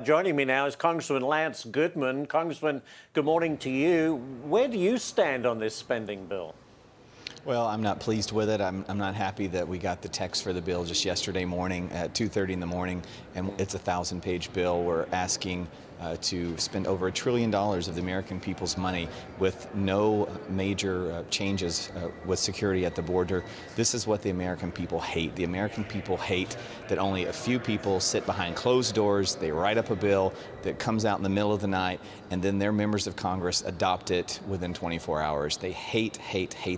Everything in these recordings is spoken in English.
Joining me now is Congressman Lance Goodman. Congressman, good morning to you. Where do you stand on this spending bill? Well, I'm not pleased with it. I'm not happy that we got the text for the bill just yesterday morning at 2:30 in the morning, and it's a 1,000-page bill. We're asking to spend over $1 trillion of the American people's money with no major changes with security at the border. This is what the American people hate. The American people hate that only a few people sit behind closed doors. They write up a bill that comes out in the middle of the night, and then their members of Congress adopt it within 24 hours. They hate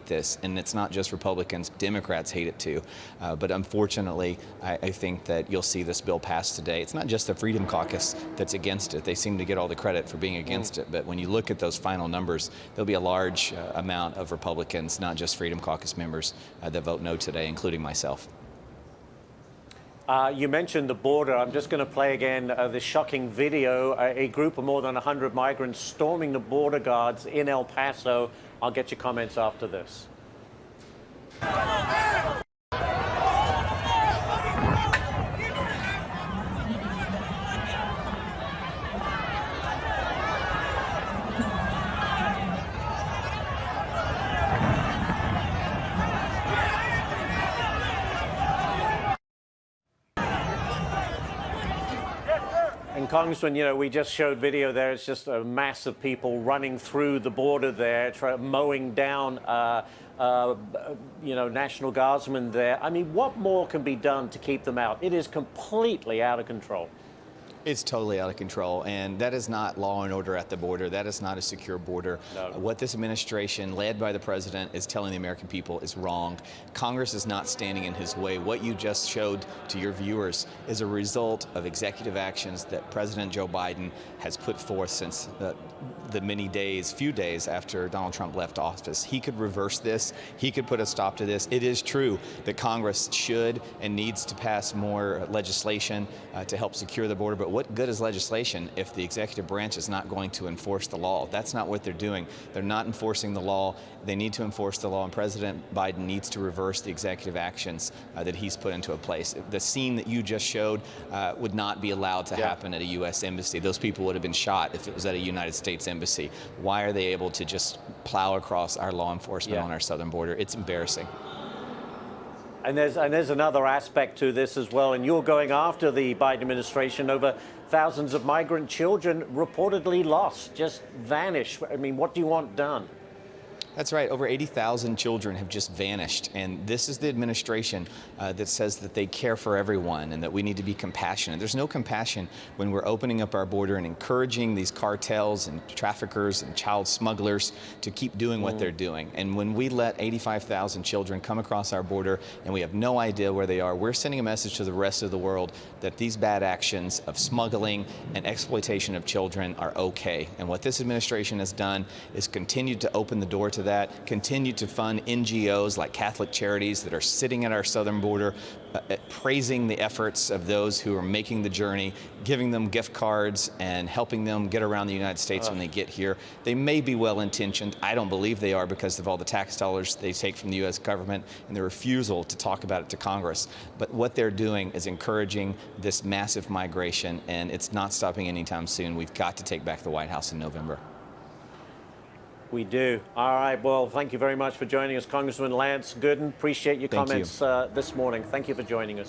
this. And it's not just Republicans, Democrats hate it too. But unfortunately, I think that you'll see this bill pass today. It's not just the Freedom Caucus that's against it. They seem to get all the credit for being against it. But when you look at those final numbers, there'll be a large amount of Republicans, not just Freedom Caucus members, that vote no today, including myself. You mentioned the border. I'm just going to play again this shocking video. A group of more than 100 migrants storming the border guards in El Paso. I'll get your comments after this. And Congressman, you know, we just showed video there. It's just a mass of people running through the border there, mowing down, National Guardsmen there. I mean, what more can be done to keep them out? It is completely out of control. It's totally out of control, and that is not law and order at the border. That is not a secure border. No. What this administration, led by the president, is telling the American people is wrong. Congress is not standing in his way. What you just showed to your viewers is a result of executive actions that President Joe Biden has put forth since the few days after Donald Trump left office. He could reverse this. He could put a stop to this. It is true that Congress should and needs to pass more legislation to help secure the border, but what good is legislation if the executive branch is not going to enforce the law? That's not what they're doing. They're not enforcing the law. They need to enforce the law, and President Biden needs to reverse the executive actions that he's put into place. The scene that you just showed would not be allowed to happen at a U.S. embassy. Those people would have been shot if it was at a United States embassy. Why are they able to just plow across our law enforcement on our southern border? It's embarrassing. And there's another aspect to this as well, and you're going after the Biden administration over thousands of migrant children reportedly lost, just vanished. I mean, what do you want done? That's right. Over 80,000 children have just vanished. And this is the administration that says that they care for everyone and that we need to be compassionate. There's no compassion when we're opening up our border and encouraging these cartels and traffickers and child smugglers to keep doing what they're doing. And when we let 85,000 children come across our border and we have no idea where they are, we're sending a message to the rest of the world that these bad actions of smuggling and exploitation of children are okay. And what this administration has done is continued to open the door to that, continue to fund NGOs like Catholic Charities that are sitting at our southern border, praising the efforts of those who are making the journey, giving them gift cards and helping them get around the United States when they get here. They may be well-intentioned. I don't believe they are because of all the tax dollars they take from the U.S. government and their refusal to talk about it to Congress. But what they're doing is encouraging this massive migration, and it's not stopping anytime soon. We've got to take back the White House in November. We do. All right. Well, thank you very much for joining us, Congressman Lance Gooden. Appreciate your comments this morning. Thank you for joining us.